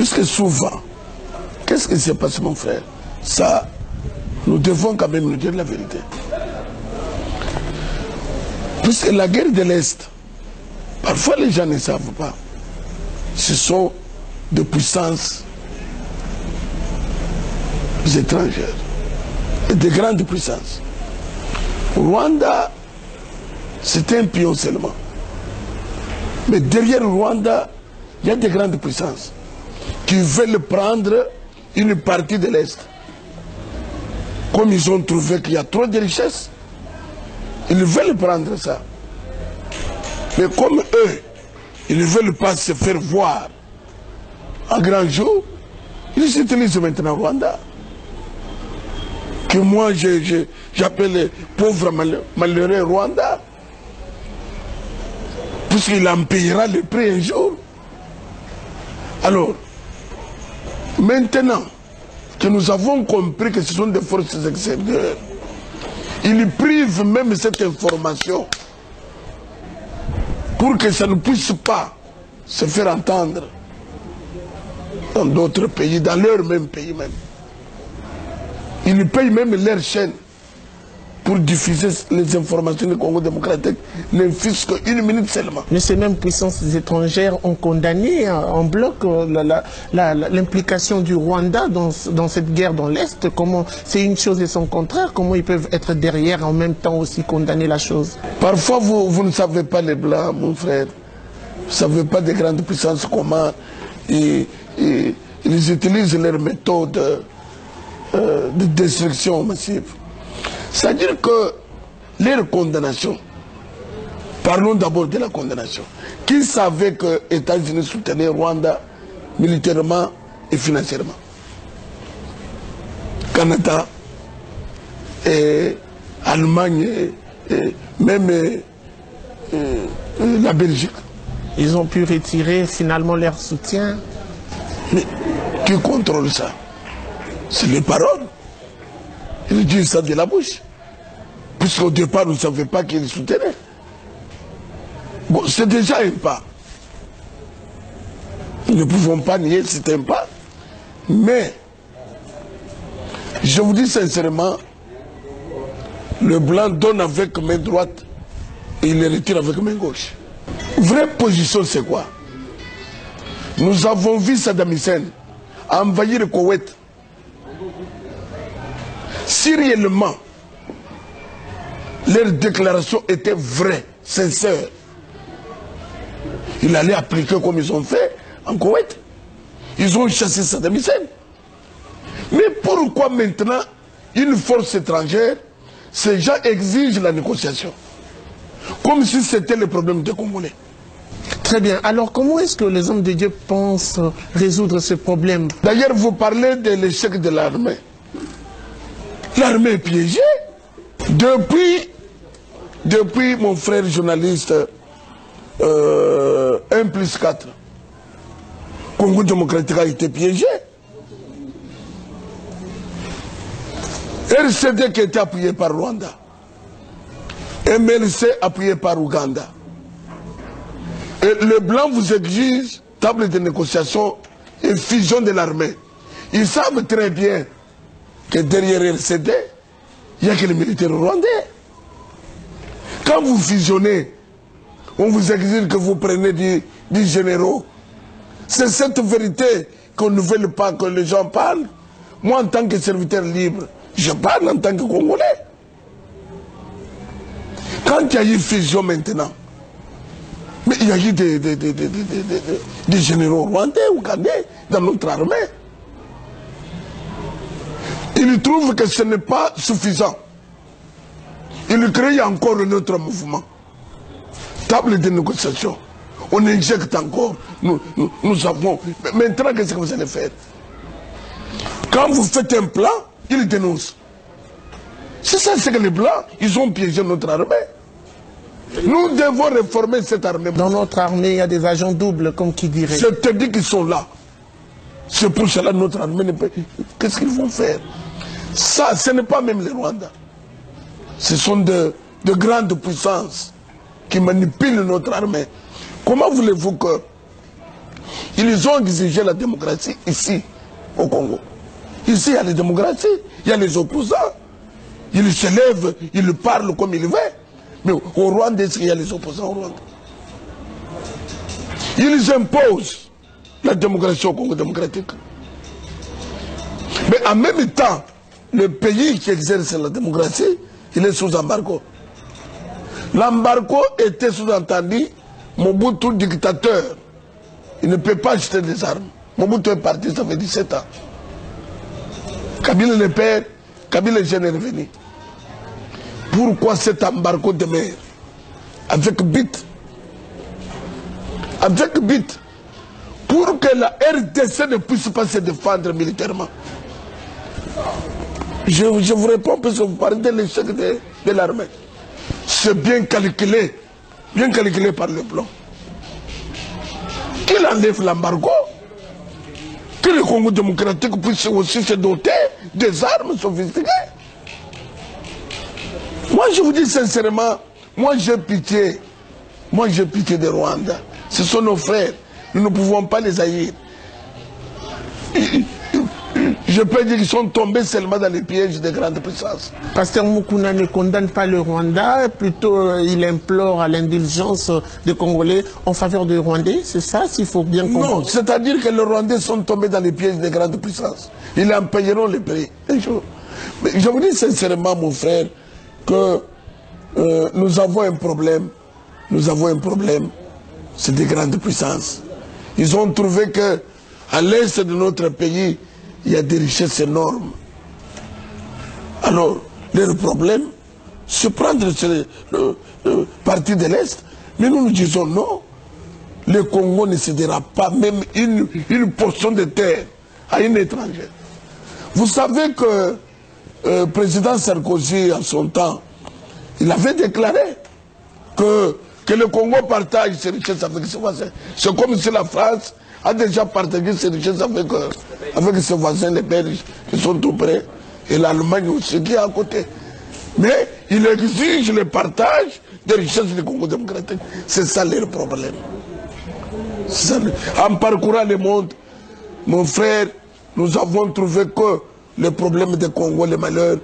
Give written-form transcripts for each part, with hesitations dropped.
Puisque souvent, qu'est-ce qui s'est passé, mon frère? Ça, nous devons quand même nous dire la vérité. Puisque la guerre de l'Est, parfois les gens ne savent pas. Ce sont des puissances étrangères, et de grandes puissances. Rwanda, c'est un pion seulement. Mais derrière Rwanda, il y a des grandes puissances qui veulent prendre une partie de l'Est. Comme ils ont trouvé qu'il y a trop de richesses, ils veulent prendre ça. Mais comme eux, ils ne veulent pas se faire voir à grand jour, ils utilisent maintenant Rwanda. Que moi j'appelle les pauvres malheureux Rwanda, puisqu'il en payera le prix un jour. Alors, maintenant que nous avons compris que ce sont des forces extérieures, ils privent même cette information pour que ça ne puisse pas se faire entendre dans d'autres pays, dans leur même pays même. Ils payent même leur chaîne pour diffuser les informations du Congo démocratique, ne fût-ce qu'une minute seulement. Mais ces mêmes puissances étrangères ont condamné en bloc l'implication du Rwanda dans cette guerre dans l'Est. Comment c'est une chose et son contraire? Comment ils peuvent être derrière en même temps aussi condamner la chose? Parfois vous ne savez pas les Blancs, mon frère. Vous ne savez pas des grandes puissances comment ils utilisent leurs méthodes de destruction massive. C'est-à-dire que leur condamnation, parlons d'abord de la condamnation. Qui savait que les États-Unis soutenaient Rwanda militairement et financièrement? Canada, et Allemagne, et même la Belgique. Ils ont pu retirer finalement leur soutien. Mais qui contrôle ça? C'est les paroles. Ils disent ça de la bouche. Puisqu'au départ, nous ne savions pas qu'ils soutenaient. Bon, c'est déjà un pas. Nous ne pouvons pas nier que c'est un pas. Mais, je vous dis sincèrement, le blanc donne avec main droite et il les retire avec main gauche. Vraie position, c'est quoi? Nous avons vu Saddam Hussein envahir le Koweït. Si réellement leurs déclarations étaient vraies, sincères, ils allaient appliquer comme ils ont fait en Koweït. Ils ont chassé Saddam Hussein. Mais pourquoi maintenant une force étrangère, ces gens exigent la négociation? Comme si c'était le problème des Congolais. Très bien. Alors comment est-ce que les hommes de Dieu pensent résoudre ce problème? D'ailleurs, vous parlez de l'échec de l'armée. L'armée est piégée. Depuis mon frère journaliste 1+4, Congo démocratique a été piégé. RCD qui était appuyé par Rwanda. MLC appuyé par Ouganda. Et le blanc vous exige table de négociation et fusion de l'armée. Ils savent très bien que derrière RCD, il n'y a que les militaires rwandais. Quand vous fusionnez, on vous exige que vous preniez des généraux. C'est cette vérité qu'on ne veut pas que les gens parlent. Moi, en tant que serviteur libre, je parle en tant que Congolais. Quand il y a eu fusion maintenant, mais il y a eu des généraux rwandais, ougandais dans notre armée. Ils trouvent que ce n'est pas suffisant. Ils créent encore un autre mouvement. Table de négociation. On injecte encore. Nous avons. Maintenant, qu'est-ce que vous allez faire? Quand vous faites un plan, ils dénoncent. C'est ça, c'est que les Blancs, ils ont piégé notre armée. Nous devons réformer cette armée. Dans notre armée, il y a des agents doubles, comme qui dirait. Je te dis qu'ils sont là. C'est pour cela que notre armée ne peut... Qu'est-ce qu'ils vont faire? Ça, ce n'est pas même les Rwandais. Ce sont de grandes puissances qui manipulent notre armée. Comment voulez-vous que Ils ont exigé la démocratie ici, au Congo. Ici, il y a la démocratie, il y a les opposants. Ils se lèvent, ils parlent comme ils veulent. Mais au Rwanda, il y a les opposants au Rwanda. Ils imposent la démocratie au Congo démocratique. Mais en même temps, le pays qui exerce la démocratie, il est sous embargo. L'embargo était sous-entendu, Mobutu dictateur. Il ne peut pas acheter des armes. Mobutu est parti, ça fait 17 ans. Kabila le père, Kabila le jeune est revenu. Pourquoi cet embargo demeure? Avec bit. Avec bit. Pour que la RDC ne puisse pas se défendre militairement. Je vous réponds parce que vous parlez de l'échec de l'armée. C'est bien calculé par le plan. Qu'il enlève l'embargo, que le Congo démocratique puisse aussi se doter des armes sophistiquées. Moi je vous dis sincèrement, moi j'ai pitié des Rwandais. Ce sont nos frères, nous ne pouvons pas les haïr. Je peux dire qu'ils sont tombés seulement dans les pièges des grandes puissances. Pasteur Mukuna ne condamne pas le Rwanda, plutôt il implore à l'indulgence des Congolais en faveur des Rwandais, c'est ça s'il faut bien comprendre? Non, c'est-à-dire que les Rwandais sont tombés dans les pièges des grandes puissances. Ils en payeront les prix un jour. Mais je vous dis sincèrement, mon frère, que nous avons un problème. Nous avons un problème, c'est des grandes puissances. Ils ont trouvé que à l'est de notre pays, il y a des richesses énormes. Alors, leur problème, c'est prendre le parti de l'Est. Mais nous nous disons non. Le Congo ne cédera pas même une portion de terre à une étrangère. Vous savez que le président Sarkozy, en son temps, il avait déclaré que le Congo partage ses richesses avec ses voisins. C'est comme si la France a déjà partagé ses richesses avec ses voisins, les Belges, qui sont tout près, et l'Allemagne aussi, qui est à côté. Mais il exige le partage des richesses du Congo démocratique. C'est ça leur problème. En parcourant le monde, mon frère, nous avons trouvé que le problème du Congo, le malheur,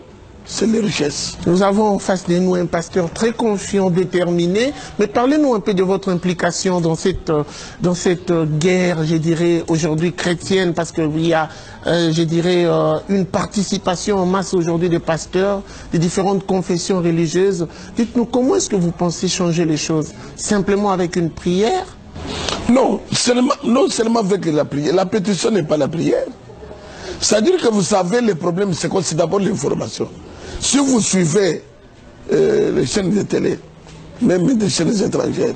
c'est les richesses. Nous avons en face de nous un pasteur très confiant, déterminé. Mais parlez-nous un peu de votre implication dans cette guerre, je dirais, aujourd'hui chrétienne, parce qu'il y a, je dirais, une participation en masse aujourd'hui des pasteurs, des différentes confessions religieuses. Dites-nous, comment est-ce que vous pensez changer les choses? Simplement avec une prière? Non, non seulement avec la prière. La pétition n'est pas la prière. C'est-à-dire que vous savez, le problème, c'est d'abord l'information. Si vous suivez les chaînes de télé, même des chaînes étrangères,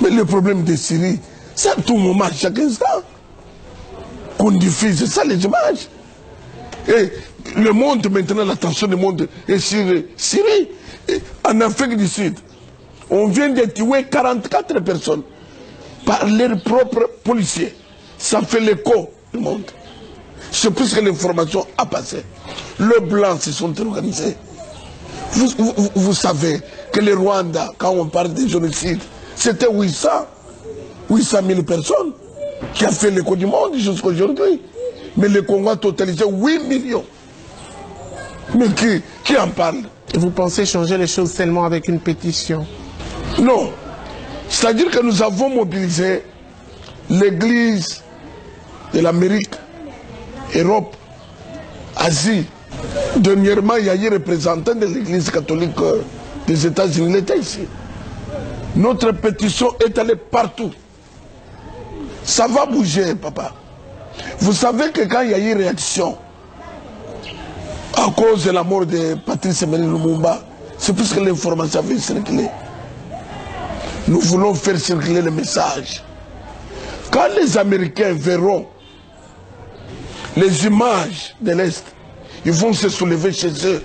mais le problème de Syrie, c'est à tout moment, à chaque instant, qu'on diffuse, c'est ça les images. Et le monde, maintenant, l'attention du monde est sur Syrie. Et en Afrique du Sud, on vient de tuer 44 personnes par leurs propres policiers. Ça fait l'écho du monde. C'est plus que l'information a passé. Les Blancs se sont organisés. Vous savez que le Rwanda, quand on parle de génocide, c'était 800 000 personnes qui a fait l'écho du monde jusqu'à aujourd'hui. Mais le Congo a totalisé 8 millions. Mais qui en parle? Et vous pensez changer les choses seulement avec une pétition? Non. C'est-à-dire que nous avons mobilisé l'Église de l'Amérique, Europe, Asie. Dernièrement, il y a eu un représentant de l'Église catholique des États-Unis, il était ici. Notre pétition est allée partout. Ça va bouger, papa. Vous savez que quand il y a eu réaction à cause de la mort de Patrice Emery Lumumba, c'est plus que l'information avait circulé. Nous voulons faire circuler le message. Quand les Américains verront les images de l'Est, ils vont se soulever chez eux.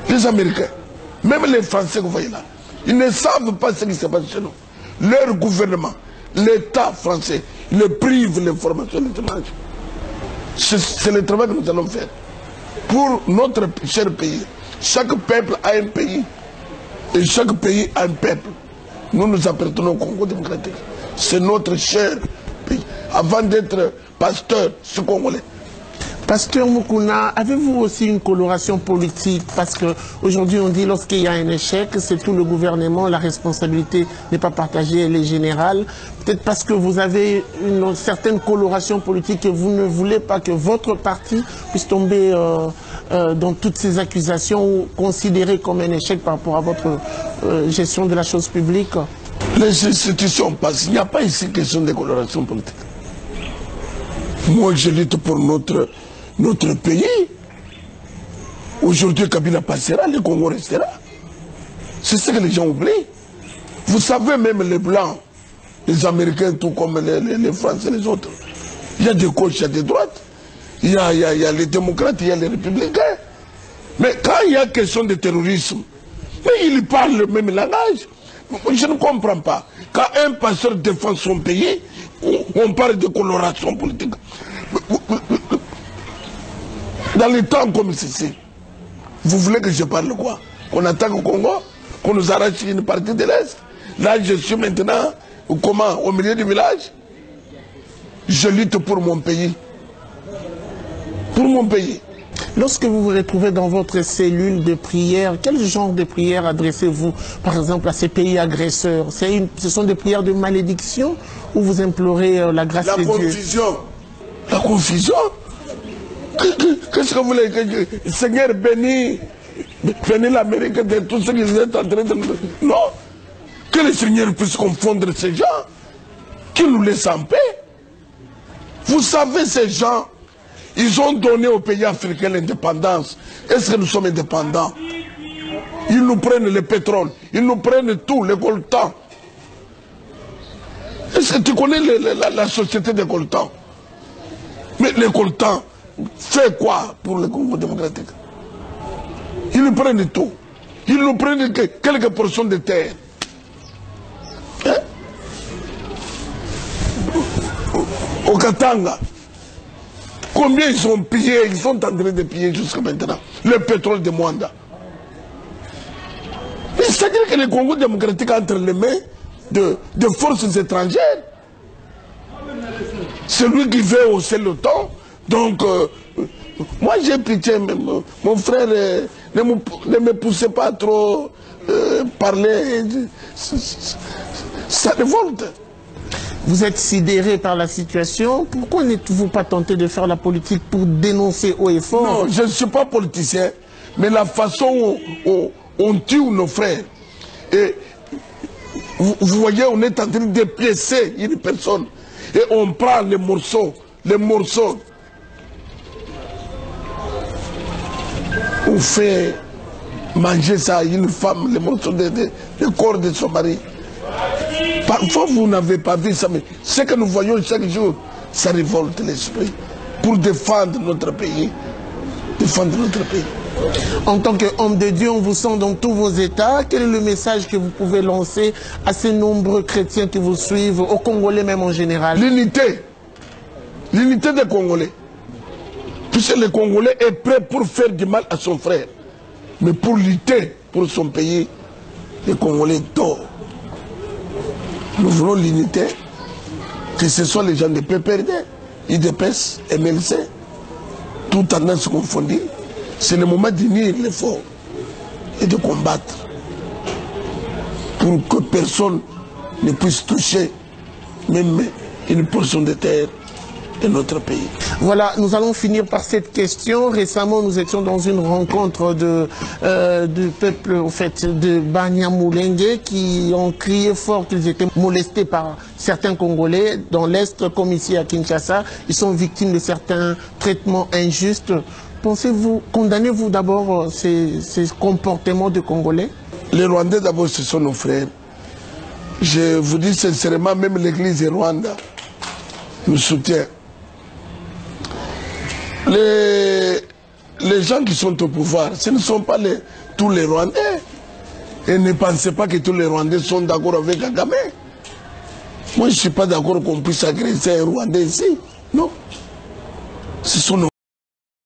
Les Américains, même les Français que vous voyez là, ils ne savent pas ce qui se passe chez nous. Leur gouvernement, l'État français, ils prive l'information des images. C'est le travail que nous allons faire. Pour notre cher pays, chaque peuple a un pays. Et chaque pays a un peuple. Nous nous appartenons au Congo démocratique. C'est notre cher pays. Avant d'être pasteur, ce Congolais. Pasteur Mukuna, avez-vous aussi une coloration politique? Parce qu'aujourd'hui, on dit lorsqu'il y a un échec, c'est tout le gouvernement, la responsabilité n'est pas partagée, elle est générale. Peut-être parce que vous avez une certaine coloration politique et vous ne voulez pas que votre parti puisse tomber dans toutes ces accusations ou considérées comme un échec par rapport à votre gestion de la chose publique. Les institutions passent. Il n'y a pas ici question de coloration politique. Moi, je lutte pour notre pays. Aujourd'hui, Kabila passera, le Congo restera. C'est ce que les gens oublient. Vous savez, même les Blancs, les Américains, tout comme les Français et les autres, il y a des gauches, il y a des droites, il y a les démocrates, il y a les républicains. Mais quand il y a question de terrorisme, mais ils parlent le même langage. Je ne comprends pas. Quand un pasteur défend son pays, on parle de coloration politique. Dans les temps comme ceci, vous voulez que je parle quoi? Qu'on attaque au Congo? Qu'on nous arrache une partie de l'Est? Là, je suis maintenant, comment? Au milieu du village? Je lutte pour mon pays. Pour mon pays. Lorsque vous vous retrouvez dans votre cellule de prière, quel genre de prière adressez-vous, par exemple, à ces pays agresseurs? Ce sont des prières de malédiction ou vous implorez la grâce de Dieu? La confusion. La confusion? Qu'est-ce que vous voulez que Seigneur bénisse l'Amérique de tout ce qu'ils sont en train de... Non. Que le Seigneur puisse confondre ces gens, qu'il nous laisse en paix. Vous savez, ces gens, ils ont donné aux pays africains l'indépendance. Est-ce que nous sommes indépendants? Ils nous prennent le pétrole, ils nous prennent tout, les coltans. Est-ce que tu connais la société des coltans? Mais les coltans, fait quoi pour le Congo démocratique? Ils nous prennent tout. Ils nous prennent quelques portions de terre. Hein? Au Katanga, combien ils ont pillé? Ils sont en train de piller jusqu'à maintenant le pétrole de Mwanda. Mais c'est-à-dire que le Congo démocratique est entre les mains de forces étrangères. Celui qui veut hausser le ton. Donc, moi j'ai pitié, mon frère, ne me poussez pas trop parler, ça révolte. Vous êtes sidéré par la situation, pourquoi n'êtes-vous pas tenté de faire la politique pour dénoncer haut et fort? Non, je ne suis pas politicien, mais la façon où on tue nos frères, et vous voyez, on est en train de piécer une personne, et on prend les morceaux, on fait manger ça à une femme, les morceaux du corps de son mari. Parfois, vous n'avez pas vu ça, mais ce que nous voyons chaque jour, ça révolte l'esprit pour défendre notre pays. Défendre notre pays. En tant qu'homme de Dieu, on vous sent dans tous vos états. Quel est le message que vous pouvez lancer à ces nombreux chrétiens qui vous suivent, aux Congolais même en général? L'unité. L'unité des Congolais. Puisque le Congolais est prêt pour faire du mal à son frère. Mais pour lutter pour son pays, le Congolais dort. Nous voulons l'unité, que ce soit les gens de PPRD, IDPS, MLC, tout tendance confondues. C'est le moment d'unir l'effort et de combattre pour que personne ne puisse toucher même une portion de terre de notre pays. Voilà, nous allons finir par cette question. Récemment, nous étions dans une rencontre du peuple, en fait, de Banyamulenge, qui ont crié fort qu'ils étaient molestés par certains Congolais dans l'Est, comme ici à Kinshasa. Ils sont victimes de certains traitements injustes. Pensez-vous, condamnez-vous d'abord ces comportements de Congolais? Les Rwandais, d'abord, ce sont nos frères. Je vous dis sincèrement, même l'Église de Rwanda nous soutient. Les gens qui sont au pouvoir, ce ne sont pas tous les Rwandais. Et ne pensez pas que tous les Rwandais sont d'accord avec Kagame. Moi, je ne suis pas d'accord qu'on puisse agresser un Rwandais ici. Non. Ce sont nos